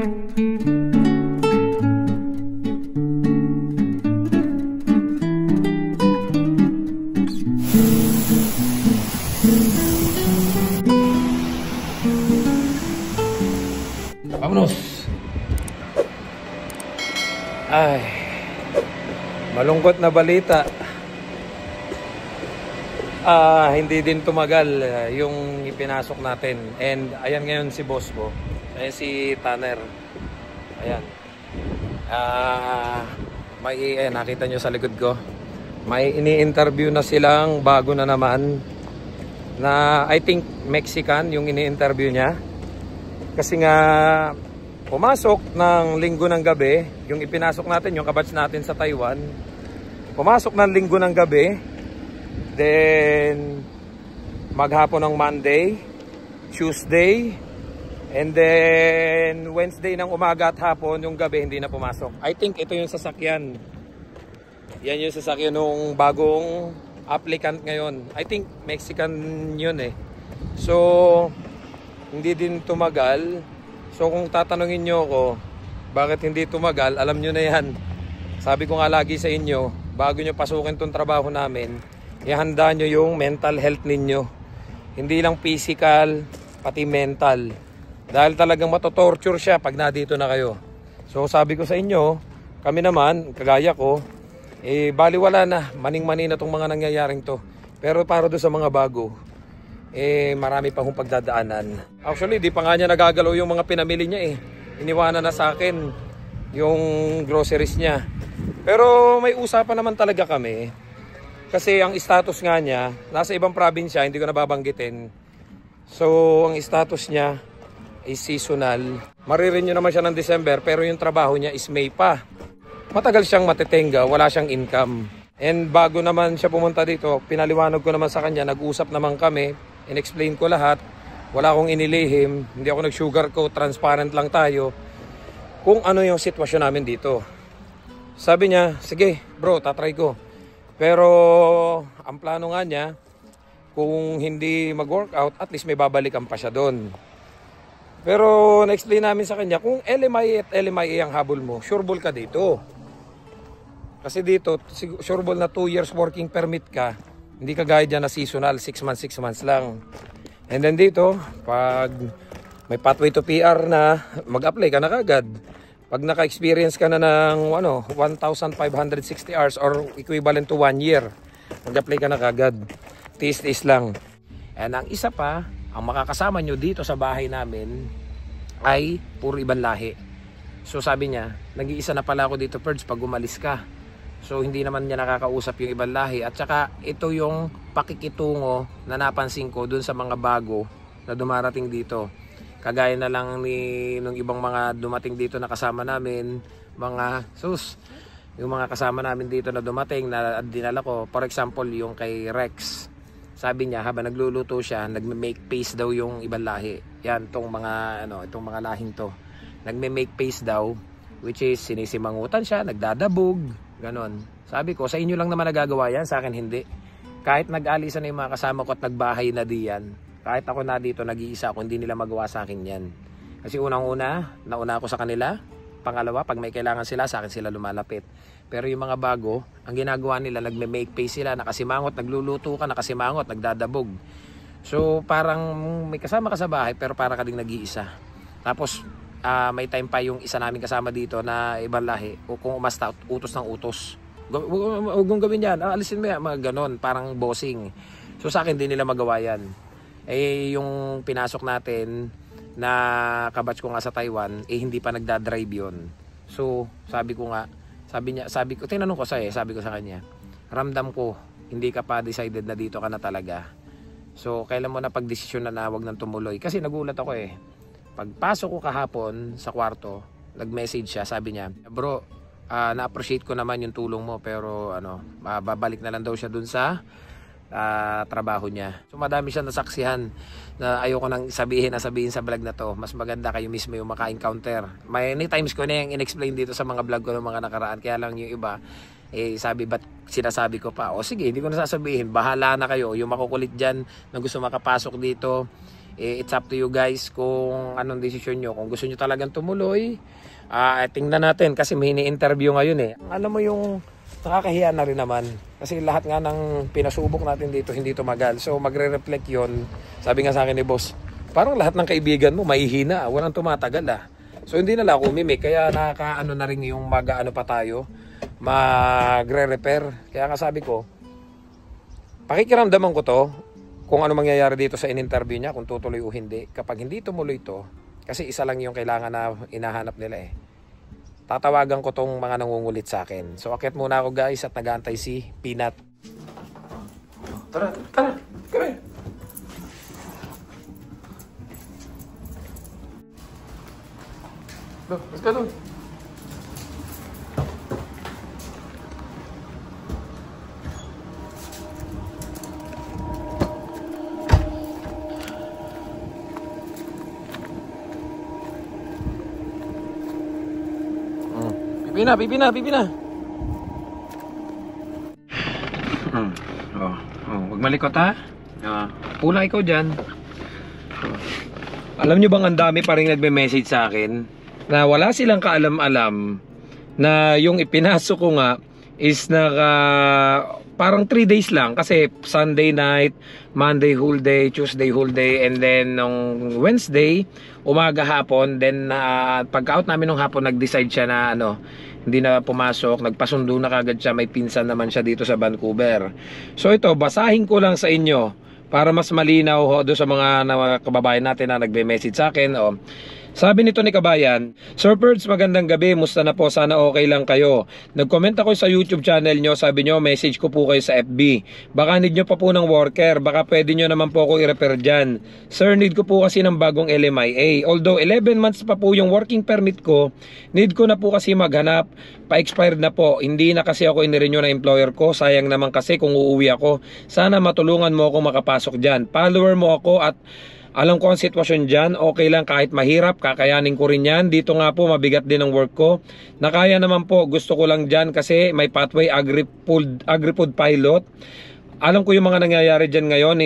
Vámonos. Ay, malungkot na balita. Hindi din tumagal yung ipinasok natin. And ayan ngayon si boss ko. Ayan si Tanner. Ayan. Nakita nyo sa likod ko. May ini-interview na silang bago na naman. Na I think Mexican yung ini-interview niya. Kasi nga pumasok ng linggo ng gabi, yung ipinasok natin, yung kabatch natin sa Taiwan, pumasok ng linggo ng gabi, then maghapon ng Monday, Tuesday, and then Wednesday ng umaga at hapon, yung gabi hindi na pumasok. I think ito yung sasakyan. Yan yung sasakyan ng bagong applicant ngayon. I think Mexican yun eh. So hindi din tumagal. So kung tatanungin nyo ako bakit hindi tumagal, alam nyo na yan. Sabi ko nga lagi sa inyo, bago nyo pasukin tong trabaho namin, ihanda nyo yung mental health ninyo. Hindi lang physical, pati mental. Dahil talagang matotorture siya pag nadito na kayo. So sabi ko sa inyo, kami naman, kagaya ko, baliwala na, maning-mani na tong mga nangyayaring to. Pero para doon sa mga bago, marami pa hong pagdadaanan. Actually, di pa nga niya nagagalaw yung mga pinamili niya eh. Iniwanan na sa akin yung groceries niya. Pero may usapan naman talaga kami. Kasi ang status nga niya, nasa ibang probinsya, hindi ko nababanggitin. So, ang status niya is seasonal. Marirenew naman siya ng December, pero yung trabaho niya is May pa. Matagal siyang matitenga, wala siyang income. And bago naman siya pumunta dito, pinaliwanag ko naman sa kanya, nag-usap naman kami. In-explain ko lahat. Wala akong inilihim. Hindi ako nag-sugarcoat. Transparent lang tayo. Kung ano yung sitwasyon namin dito. Sabi niya, sige bro, tatry ko. Pero ang plano nga niya, kung hindi mag-workout, at least may babalikan pa siya doon. Pero na-explain namin sa kanya, kung LMIA at LMIA ang habol mo, sureball ka dito. Kasi dito, sureball na 2 years working permit ka. Hindi ka gaya dyan na seasonal, 6 months lang. And then dito, pag may pathway to PR na, mag-apply ka na kagad. Pag naka-experience ka na ng 1,560 hours or equivalent to 1 year, mag-apply ka na kagad. Tiis-tiis lang. And ang isa pa, ang makakasama nyo dito sa bahay namin ay puro ibang lahi. So sabi niya, nag-iisa na pala ako dito, Perds, pag umalis ka. So hindi naman niya nakakausap yung ibang lahi. At saka ito yung pakikitungo na napansin ko dun sa mga bago na dumarating dito. Kagaya na lang nung ibang mga dumating dito na kasama namin, yung mga kasama namin dito na dumating na dinala ko. For example, yung kay Rex. Sabi niya habang nagluluto siya, nagme-make paste daw yung ibang lahi. Yan, itong mga lahing to. Nagme-make paste daw, which is sinisimangutan siya, nagdadabog. Ganon. Sabi ko, sa inyo lang naman nagagawa yan, sa akin hindi. Kahit nag-alisan na yung mga kasama ko at nagbahay na diyan, kahit ako na dito nag-iisa ako, hindi nila magawa sa akin yan. Kasi unang-una, nauna ako sa kanila. Pangalawa, pag may kailangan sila, sa akin sila lumalapit. Pero yung mga bago, ang ginagawa nila, nagme-make paste sila, nakasimangot, nagluluto ka, nakasimangot, nagdadabog. So parang may kasama ka sa bahay, pero para ka ding nag-iisa. Tapos, may time pa yung isa namin kasama dito na ibang lahi, o kung umasta, utos ng utos. Huwag mong gawin yan, alisin mo yan, mga ganon, parang bossing. So sa akin, hindi nila magawa yan. Yung pinasok natin na kabatch ko nga sa Taiwan, hindi pa nagdadrive yun. So sabi ko, tinanong ko sabi ko sa kanya, ramdam ko, hindi ka pa decided na dito ka na talaga. So kailan mo na pag-desisyon na wag nang tumuloy? Kasi nagulat ako Pagpasok ko kahapon sa kwarto, nag-message siya, sabi niya, bro, na-appreciate ko naman yung tulong mo, pero babalik na lang daw siya dun sa trabaho niya. So madami siya nasaksihan na ayoko nang sabihin sa vlog na to. Mas maganda kayo mismo yung maka-encounter. Many times ko na yung in-explain dito sa mga vlog ko ng mga nakaraan, kaya lang yung iba sabi, ba't sinasabi ko pa? O sige, hindi ko na sasabihin, bahala na kayo. Yung makukulit dyan na gusto makapasok dito, It's up to you guys kung anong desisyon nyo. Kung gusto nyo talagang tumuloy, tingnan natin kasi may ini-interview ngayon eh. Alam mo yung nakakahiya na rin naman kasi lahat nga ng pinasubok natin dito hindi tumagal. So magre-reflect yon. Sabi nga sa akin ni boss, parang lahat ng kaibigan mo mahihina, walang tumatagal So hindi na lang ako umimik, kaya nakakaano na rin yung mag-ano pa tayo, magre-repair. Kaya nga sabi ko, pakikiramdaman ko to kung ano mangyayari dito sa in-interview niya, kung tutuloy o hindi. Kapag hindi tumuloy to, kasi isa lang yung kailangan na hinahanap nila tatawagan ko tong mga nangungulit sa akin. So akyat muna ako guys at nag-aantay si Peanut. Tara, come. Let's go. Pipina. Huwag malikot ha. Pula ikaw dyan. Alam nyo bang ang dami pa rin nagme-message sa akin na wala silang kaalam-alam na yung ipinasok ko nga is parang 3 days lang kasi Sunday night, Monday whole day, Tuesday whole day, and then nung Wednesday umaga hapon, then pagka-out namin nung hapon nag-decide siya na hindi na pumasok, nagpasundo na kagad siya, may pinsan naman siya dito sa Vancouver. So ito, basahin ko lang sa inyo para mas malinaw doon sa mga kababayan natin na nagbe-message sa akin. Sabi nito ni kabayan, Sir Perds, magandang gabi, musta na po, sana okay lang kayo. Nag-comment ako sa YouTube channel nyo, sabi nyo message ko po kayo sa FB. Baka need nyo pa po ng worker, baka pwede nyo naman po ako i-refer dyan. Sir, need ko po kasi ng bagong LMIA. Although 11 months pa po yung working permit ko, need ko na po kasi maghanap, pa-expired na po. Hindi na kasi ako in-renew na employer ko, sayang naman kasi kung uuwi ako. Sana matulungan mo ako makapasok dyan. Follower mo ako at alam ko ang sitwasyon dyan, okay lang kahit mahirap, kakayanin ko rin yan. Dito nga po, mabigat din ang work ko. Nakaya naman po, gusto ko lang dyan kasi may pathway agri-food pilot. Alam ko yung mga nangyayari dyan ngayon.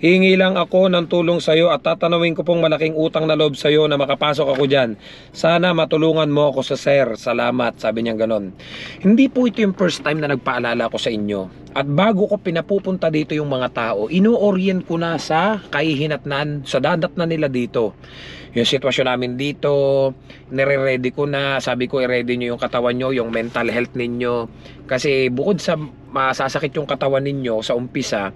Hingi lang ako ng tulong sa'yo at tatanawin ko pong malaking utang na loob sa'yo na makapasok ako dyan. Sana matulungan mo ako sa sir. Salamat, sabi niya ganon. Hindi po ito yung first time na nagpaalala ko sa inyo. At bago ko pinapupunta dito yung mga tao, ino-orient ko na sa kahihinatnan, sa dadatnan nila dito. Yung sitwasyon namin dito, nire-ready ko na, sabi ko i-ready nyo yung katawan nyo, yung mental health ninyo. Kasi bukod sa masasakit yung katawan ninyo sa umpisa,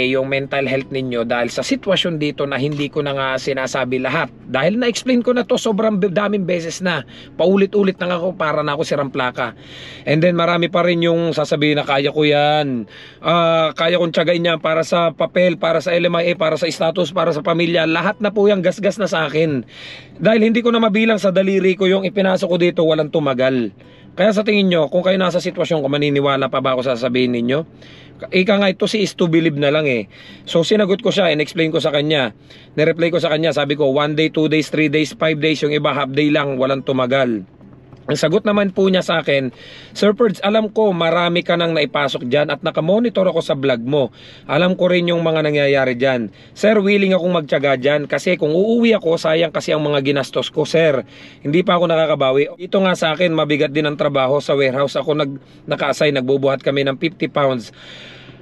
yung mental health ninyo dahil sa sitwasyon dito na hindi ko na nga sinasabi lahat. Dahil na-explain ko na to sobrang daming beses na. Paulit-ulit na ako para na ako sirang plaka. And then marami pa rin yung sasabihin na kaya ko yan. Kaya kong tiyagain yan para sa papel, para sa LMIA, para sa status, para sa pamilya. Lahat na po yung gasgas na sa akin. Dahil hindi ko na mabilang sa daliri ko yung ipinasok ko dito, walang tumagal. Kaya sa tingin nyo, kung kayo nasa sitwasyon ko, maniniwala pa ba ako sasabihin ninyo? Ika nga ito si is to believe na lang So sinagot ko siya, in-explain ko sa kanya. Nireply ko sa kanya, sabi ko 1 day, 2 days, 3 days, 5 days, yung iba half day lang, walang tumagal. Ang sagot naman po niya sa akin, Sir Perds, alam ko marami ka nang naipasok dyan at nakamonitor ako sa vlog mo. Alam ko rin yung mga nangyayari dyan. Sir, willing akong magtyaga dyan kasi kung uuwi ako, sayang kasi ang mga ginastos ko, sir. Hindi pa ako nakakabawi. Ito nga sa akin, mabigat din ang trabaho sa warehouse. Ako naka-assign, nagbubuhat kami ng 50 pounds.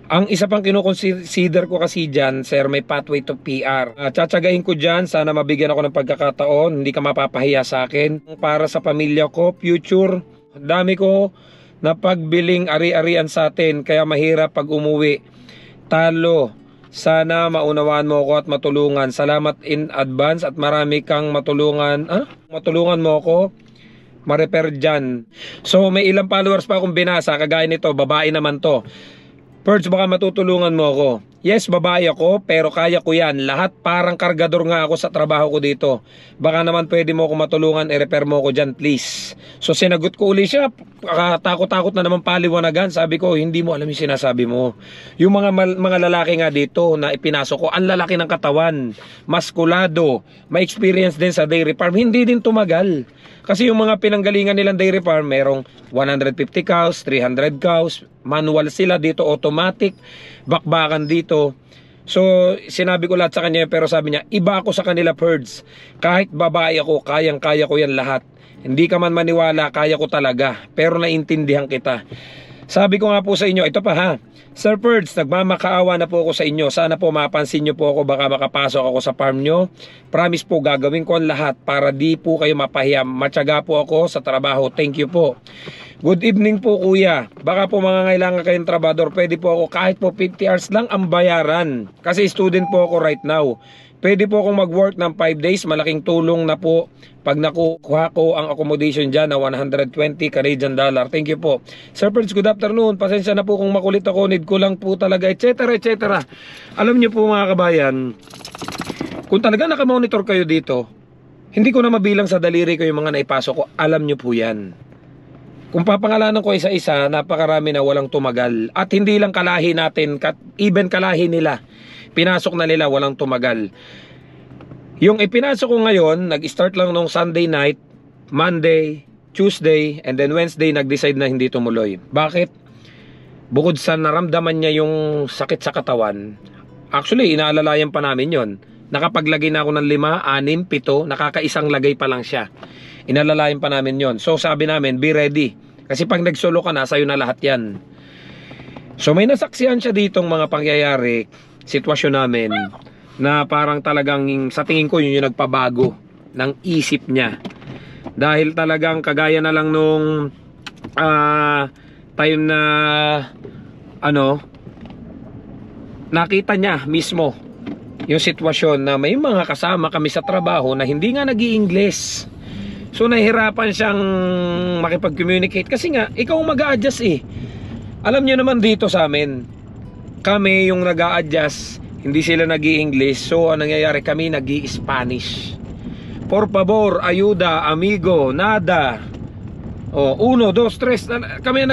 Ang isa pang kinukonsider ko kasi dyan, sir, may pathway to PR. Tsatsagain ko dyan, sana mabigyan ako ng pagkakataon, hindi ka mapapahiya sa akin. Para sa pamilya ko, future, dami ko na pagbiling ari-arian sa atin, kaya mahirap pag umuwi. Talo, sana maunawaan mo ako at matulungan. Salamat in advance at marami kang matulungan. Matulungan mo ako ma-repair dyan. So may ilang followers pa akong binasa, kagaya nito, babae naman to. Perds, baka matutulungan mo ako. Yes, babae ako, pero kaya ko yan. Lahat parang kargador nga ako sa trabaho ko dito. Baka naman pwede mo ako matulungan, i-repair mo ako dyan, please. So sinagot ko uli siya, takot-takot na naman paliwanagan. Sabi ko, hindi mo alam yung sinasabi mo. Yung mga lalaki nga dito na ipinasok ko, ang lalaki ng katawan, maskulado, may experience din sa dairy farm, hindi din tumagal. Kasi yung mga pinanggalingan nilang dairy farm, merong 150 cows, 300 cows, manual sila dito, automatic, bakbakan dito. So sinabi ko lahat sa kanya, pero sabi niya, iba ako sa kanila, Perds. Kahit babae ako, kayang-kaya ko yan lahat. Hindi ka man maniwala, kaya ko talaga. Pero naintindihan kita. Sabi ko nga po sa inyo, ito pa ha, Sir Perds, nagmamakaawa na po ako sa inyo. Sana po mapansin nyo po ako, baka makapasok ako sa farm nyo. Promise po, gagawin ko ang lahat para di po kayo mapahiya. Matyaga po ako sa trabaho. Thank you po. Good evening po, kuya. Baka po mangangailangan kayong trabador. Pwede po ako kahit po 50 hours lang ang bayaran. Kasi student po ako right now. Pwede po akong mag-work ng 5 days. Malaking tulong na po pag nakuha ko ang accommodation dyan na 120 Canadian dollar. Thank you po. Sir Perds, good afternoon. Pasensya na po kung makulit ako. Need ko lang po talaga, etc. etc. Alam niyo po mga kabayan, kung talaga nakamonitor kayo dito, hindi ko na mabilang sa daliri ko yung mga naipasok ko. Alam niyo po yan. Kung papangalanan ko isa-isa, napakarami na walang tumagal. At hindi lang kalahi natin, even kalahi nila, pinasok na nila walang tumagal. Yung ipinasok ko ngayon, nag-start lang nung Sunday night, Monday, Tuesday, and then Wednesday nag-decide na hindi tumuloy. Bakit? Bukod sa naramdaman niya yung sakit sa katawan, actually inaalalayan pa namin yon. Nakapaglagay na ako ng 5, 6, 7, nakakaisang lagay pa lang siya. Inalalayan pa namin yon. So sabi namin, be ready. Kasi pag nagsolo ka na, sa'yo na lahat yan. So may nasaksihan siya ditong mga pangyayari, sitwasyon namin, na parang talagang sa tingin ko yun yung nagpabago ng isip niya. Dahil talagang kagaya na lang nung time na nakita niya mismo yung sitwasyon na may mga kasama kami sa trabaho na hindi nga nag-i-English. So nahihirapan siyang makipag-communicate kasi nga ikaw mag-a-adjust eh. Alam niyo naman dito sa amin, kami yung nag-a-adjust, hindi sila nag-i-English. So ang nangyayari, kami nag-i-Spanish. Por favor, ayuda, amigo, nada. Oh, 1, 2, 3. Kami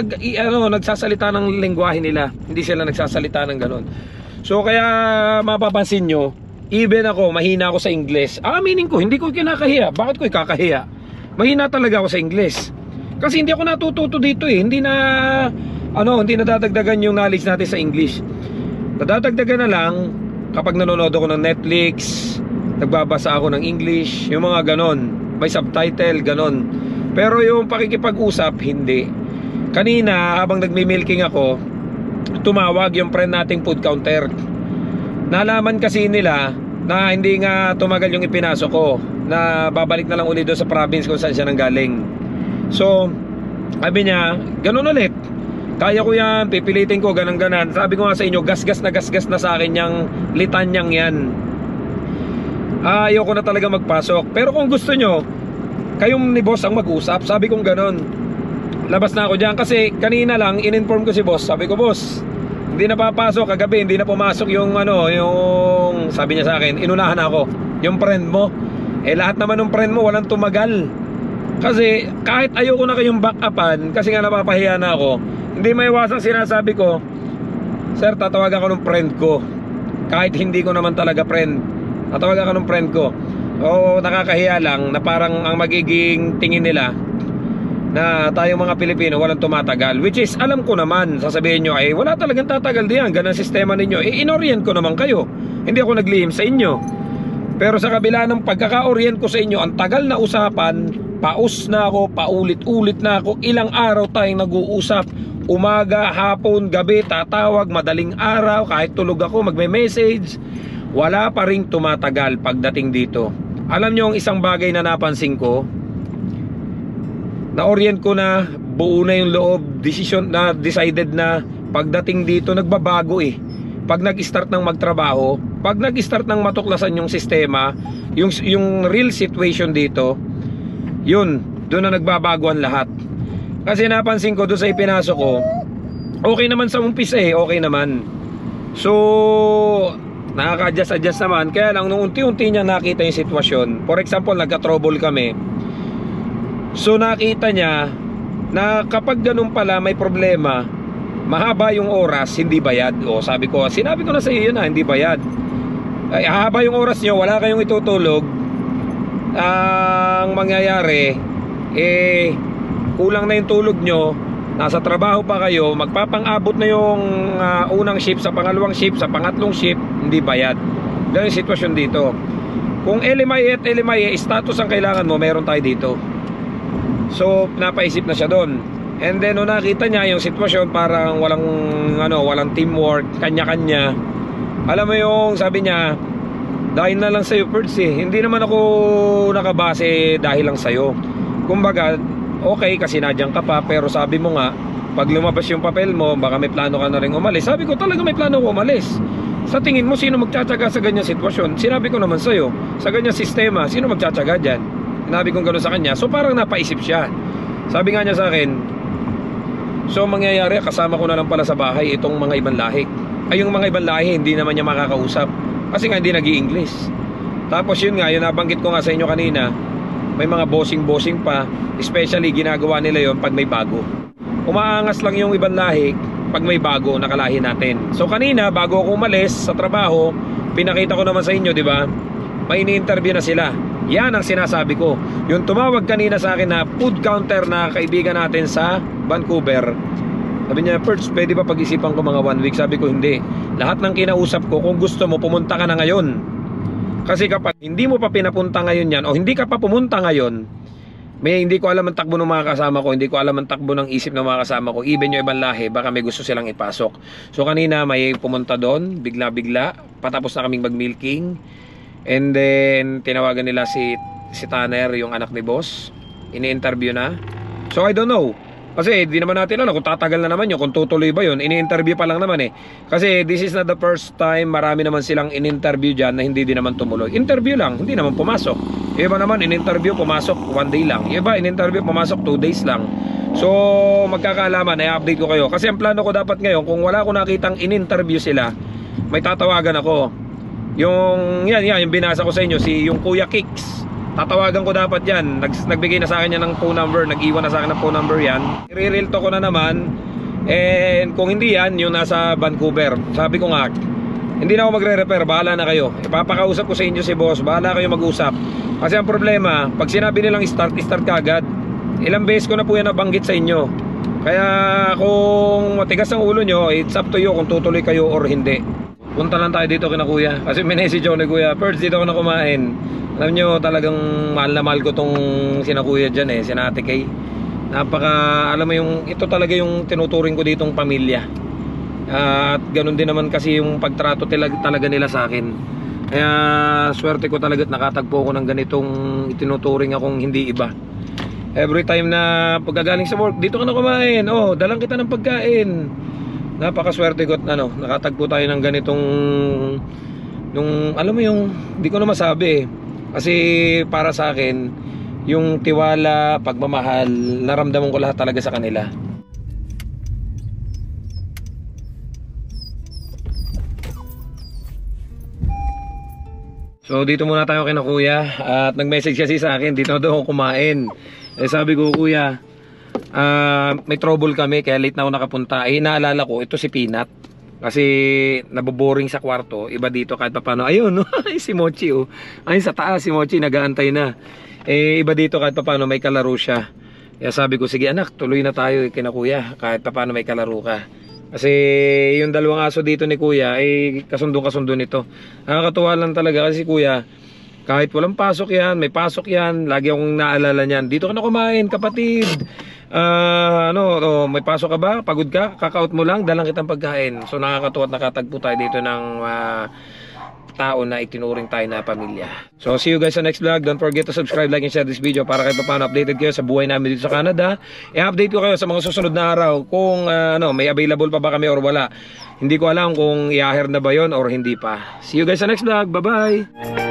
nagsasalita ng lengguwahe nila. Hindi sila nagsasalita ng ganun. So kaya mapapansin nyo, even ako, mahina ako sa English. Aminin ko, hindi ko kinakahiya. Bakit ko ikakahiya? Mahina talaga ako sa English. Kasi hindi ako natututo dito eh. Hindi nadadagdagan yung knowledge natin sa English. Nadadagdagan na lang kapag nanonood ako ng Netflix, nagbabasa ako ng English, yung mga ganon. May subtitle, ganon. Pero yung pakikipag-usap, hindi. Kanina, habang nagmi-milking ako, tumawag yung friend nating food counter. Nalaman kasi nila na hindi nga tumagal yung ipinasok ko, na babalik na lang ulit doon sa province kung saan siya nanggaling. So, sabi niya, ganun ulit. Kaya ko yan, pipilitin ko, ganang-ganan. Sabi ko nga sa inyo, gasgas na sa akin yung litanyang yan. Ayoko na talaga magpasok. Pero kung gusto nyo, kayong ni boss ang mag-usap. Sabi kong ganon. Labas na ako dyan. Kasi kanina lang, in-inform ko si boss. Sabi ko, boss, hindi na papasok. Kagabi, hindi na pumasok yung sabi niya sa akin, inunahan ako. Yung friend mo. Lahat naman ng friend mo, walang tumagal. Kasi kahit ayoko na kayong back-upan, kasi nga napapahiya na ako, hindi maiwasan sinasabi ko, sir, tatawagan ko ng friend ko. Kahit hindi ko naman talaga friend, tatawagan ko ng friend ko. O nakakahiya lang na parang ang magiging tingin nila na tayong mga Pilipino walang tumatagal. Which is, alam ko naman, sasabihin nyo, wala talagang tatagal diyan, ganang sistema ninyo. In-orient ko naman kayo. Hindi ako naglihim sa inyo. Pero sa kabila ng pagkaka-orient ko sa inyo, ang tagal na usapan, paus na ako, paulit-ulit na ako, ilang araw tayong nag-uusap. Umaga, hapon, gabi, tatawag, madaling araw, kahit tulog ako, magme-message. Wala pa ring tumatagal pagdating dito. Alam nyo ang isang bagay na napansin ko, na-orient ko na, buo na yung loob, decision na decided na pagdating dito, nagbabago eh. Pag nag-start ng magtrabaho, pag nag-start ng matuklasan yung sistema, yung real situation dito, yun, doon na nagbabago ang lahat. Kasi napansin ko doon sa ipinasok ko, okay naman sa umpisa okay naman. So, nakaka-adjust naman. Kaya lang, nung unti-unti niya nakita yung sitwasyon, for example, nagka-trouble kami. So, nakita niya na kapag ganun pala may problema, mahaba yung oras, hindi bayad. O sinabi ko na sa iyo na, hindi bayad. Haba yung oras nyo, wala kayong itutulog. Ang mangyayari, kulang na yung tulog nyo, nasa trabaho pa kayo, magpapang-abot na yung unang shift, sa pangalawang shift, sa pangatlong shift, hindi bayad. Ganyan yung sitwasyon dito. Kung LMI at LMI status ang kailangan mo, meron tayo dito. So napaisip na siya doon. And then nung nakita niya yung sitwasyon, parang walang teamwork, kanya-kanya. Alam mo yung sabi niya, dahil na lang sa'yo, Perds eh. Hindi naman ako nakabase dahil lang sa'yo. Kumbaga, okay kasi nadyan ka pa, pero sabi mo nga, pag lumabas yung papel mo, baka may plano ka na rin umalis. Sabi ko, talaga may plano ko umalis. Sa tingin mo, sino magtsatsaga sa ganyang sitwasyon? Sinabi ko naman sa'yo, sa ganyang sistema, sino magtsatsaga dyan? Sinabi kong gano'n sa kanya. So parang napaisip siya. Sabi nga niya sa akin, so mangyayari, kasama ko na lang pala sa bahay itong mga ibang lahi. Ay, yung mga ibang lahi, hindi naman niya makakausap. Kasi nga hindi nag-i-English. Tapos yun nga, yun nabanggit ko nga sa inyo kanina, may mga bossing-bossing pa. Especially ginagawa nila yon pag may bago. Umaangas lang yung ibang lahi pag may bago nakalahi natin. So kanina, bago ako umalis sa trabaho, pinakita ko naman sa inyo, di ba? May ini-interview na sila. Yan ang sinasabi ko. Yung tumawag kanina sa akin na food counter na kaibigan natin sa Vancouver, sabi niya, Perds, pwede ba pag-isipan ko mga 1 week? Sabi ko, hindi. Lahat ng kinausap ko, kung gusto mo, pumunta ka na ngayon. Kasi kapag hindi mo pa pinapunta ngayon yan, o hindi ka pa pumunta ngayon, hindi ko alam ang takbo ng mga kasama ko, hindi ko alam ang takbo ng isip ng mga kasama ko, even yung ibang lahi, baka may gusto silang ipasok. So kanina may pumunta doon, bigla-bigla, patapos na kaming mag-milking. And then tinawagan nila si Tanner, yung anak ni boss. Ini-interview na. So I don't know, kasi di naman natin alam kung tatagal na naman yun, kung tutuloy ba yun. Ini-interview pa lang naman eh. Kasi this is not the first time. Marami naman silang in-interview dyan na hindi din naman tumuloy. Interview lang, hindi naman pumasok. Iba naman in-interview, pumasok 1 day lang. Iba in-interview, pumasok 2 days lang. So magkakaalaman, i-update ko kayo. Kasi ang plano ko dapat ngayon, kung wala ko nakitang in-interview sila, may tatawagan ako. Yung yung binasa ko sa inyo, yung Kuya Kicks, tatawagan ko dapat yan. Nagbigay na sa akin yan ng phone number, nag-iwan na sa akin ng phone number yan. I-real to ko na naman. And kung hindi yan, yung nasa Vancouver, sabi ko nga, hindi na ako magre-repair, bahala na kayo. Ipapakausap ko sa inyo si boss, bahala kayo mag-usap. Kasi ang problema, pag sinabi nilang start ka agad. Ilang beses ko na po yan nabanggit sa inyo. Kaya kung matigas ang ulo nyo, it's up to you kung tutuloy kayo or hindi. Punta lang tayo dito kina kuya. Kasi minessage ako ni kuya, Perds, dito ako na kumain. Alam nyo, talagang mahal na mahal ko tong sina kuya dyan eh, sina Ate Kay. Alam mo yung, ito talaga yung tinuturing ko ditong pamilya. At ganun din naman kasi yung pagtrato talaga nila sa akin. Kaya swerte ko talaga at nakatagpo ko ng ganitong itinuturing akong hindi iba. Every time na pagkagaling sa work, dito ka na kumain, oh, dalang kita ng pagkain. Napakaswerte ko at nakatagpo tayo ng ganitong, yung alam mo yung hindi ko na masabi eh. Kasi para sa akin, yung tiwala, pagmamahal, naramdaman ko lahat talaga sa kanila. So dito muna tayo kina kuya. At nag-message kasi sa akin, dito na daw ako kumain. Sabi ko, kuya, may trouble kami kaya late na ako nakapunta. Naalala ko, ito si Peanut. Kasi naboboring sa kwarto. Iba dito kahit pa paano. Ayun, si Mochi oh. Ayun sa taas, si Mochi nag-aantay na. Iba dito kahit pa paano may kalaro siya. Kaya sabi ko, sige anak, tuloy na tayo kina kuya. Kahit pa paano may kalaro ka. Kasi yung dalawang aso dito ni kuya kasundo nito. Nakakatuwa lang talaga kasi kuya, kahit walang pasok yan, may pasok yan, lagi akong naalala niyan. Dito ka na kumain, kapatid. May pasok ka ba? Pagod ka? Kakaut mo lang, dalang kitang pagkain. So nakakatuwa at nakatagpo tayo dito ng tao na itinuring tayo na pamilya. So see you guys sa next vlog. Don't forget to subscribe, like, and share this video para kahit paano updated kayo sa buhay namin dito sa Canada. I-update ko kayo sa mga susunod na araw kung may available pa ba kami or wala. Hindi ko alam kung i-hire na ba yon or hindi pa. See you guys sa next vlog. Bye bye.